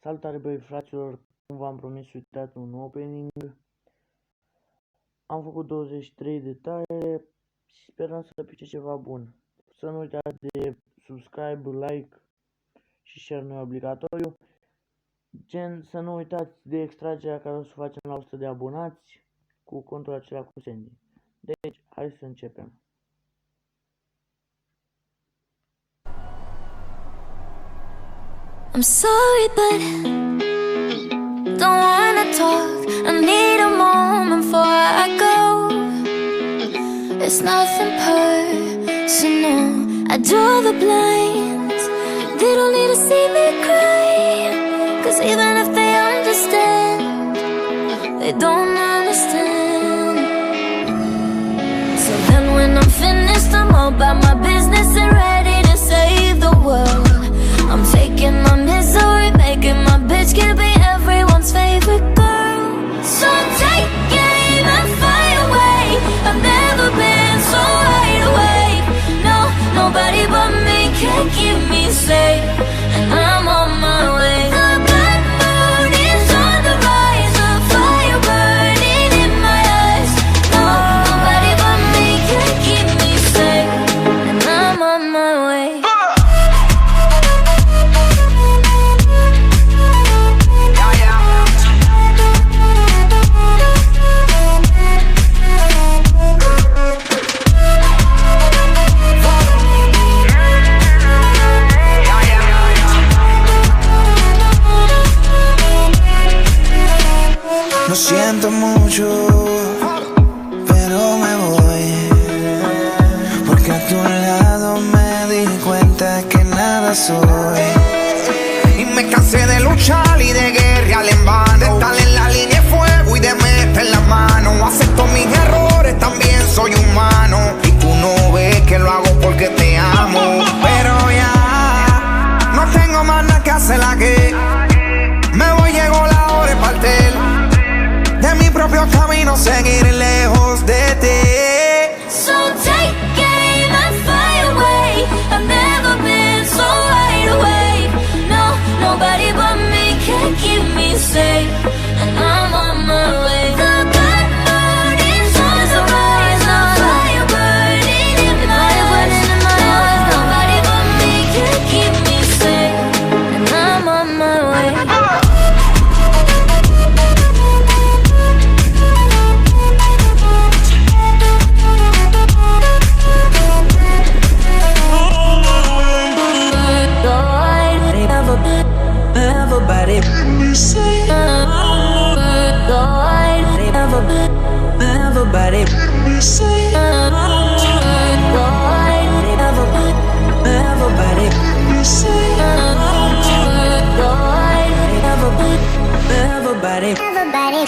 Salutare băi fraților, cum v-am promis, uitați un opening. Am făcut 23 de tiere și sperăm să pice ceva bun. Să nu uitați de subscribe, like și share, nu e obligatoriu. Gen, să nu uitați de extragerea care o să facem la 100 de abonați cu contul acela cu Sandy. Deci, hai să începem. I'm sorry, but don't wanna talk. I need a moment before I go. It's nothing personal. I draw the blinds. They don't need to see me cry, 'cause even if they understand, they don't understand. So then when I'm finished, I'm all about my business and ready to save the world. I'm taking my misery, making my bitch can be everyone's favorite girl. So take aim and fly away. I've never been so wide awake. No, nobody but me can keep me safe, and I'm on my way. The bad mood is on the rise, a fire burning in my eyes. No, nobody but me can keep me safe, and I'm on my way. Lo siento mucho, pero me voy, porque a tu lado me di cuenta que nada soy. Y me cansé de luchar y de guerrear en vano, de estar en la línea de fuego y de meter la mano. Acepto mis errores, también soy humano, y tú no ves que lo hago porque te amo. Pero ya no tengo más nada que hacer aquí. Me voy, llegó la hora de partir de mi propio camino, seguir lejos de ti. So take aim and fly away. I've never been so wide awake. No, nobody but me can keep me safe, and I'm on my way. The bad mood is on the rise, a fire burning in my eyes. Nobody but me can keep me safe, and I'm on my way. Everybody, everybody, everybody, everybody.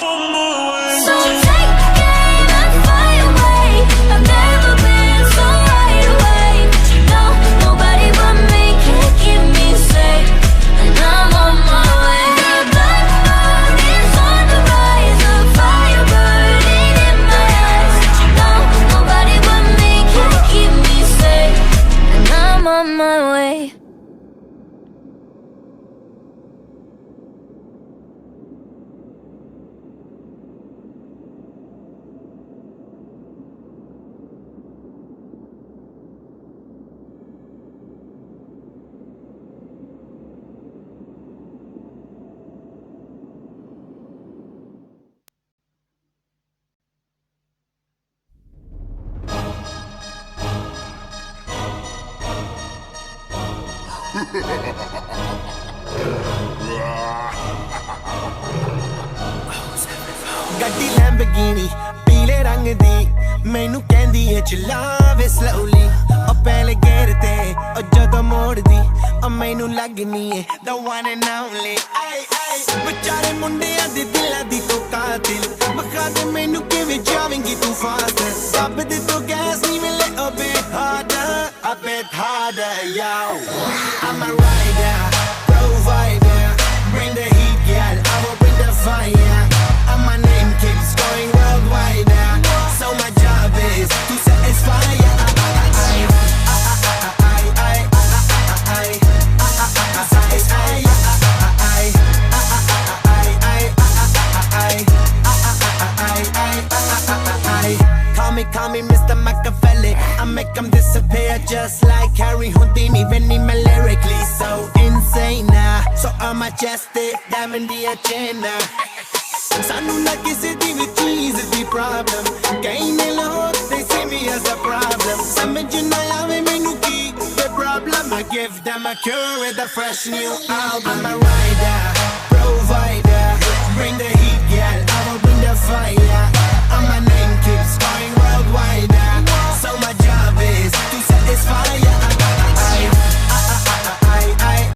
So take aim and fly away. I've never been so wide awake. No, nobody but me can keep me safe, and I'm on my way. The bad mood is on the rise, a fire burning in my eyes. No, nobody but me can keep me safe, and I'm on my way. ਗੱਡੀ Lamborghini ਪੀਲੇ ਰੰਗ ਦੀ ਮੈਨੂੰ ਕਹਿੰਦੀ ਏ ਚਲਾਵੇ slowly ਉਹ ਪਹਿਲੇ ਗੇਰ ਤੇ ਉਹ ਜਦੋਂ ਮੋੜਦੀ ਉਹ ਮੈਨੂੰ ਲੱਗਨੀ ਏ the one and only ਵਿਚਾਰੇ ਮੁੰਡਿਆਂ ਦੇ ਦਿਲਾਂ ਦੀ ਤੂੰ ਕਾਤਿਲ ਬਖਾ ਦੇ ਮੈਨੂੰ ਕਿਵੇਂ ਜਾਵੇਂਗੀ ਤੂੰ ਫਾਸਟ ਰੱਬ ਦੇ ਤੋਂ ਗੈਸ ਨਹੀਂ ਮਿਲੇ a bit harder yo I'm a rider provider bring the heat girl I will bring the fire and my name keeps going worldwide now so my job is to satisfy satisfy are just like Harry Houdini, even my lyrically so insane. So I'm majestic, diamond the agenda. Sannu na kisi divi cheese is the problem. Kahin look, they see me as a problem. Samajh na aave mainu ki the problem. I give them a cure with a fresh new album. I'm a rider,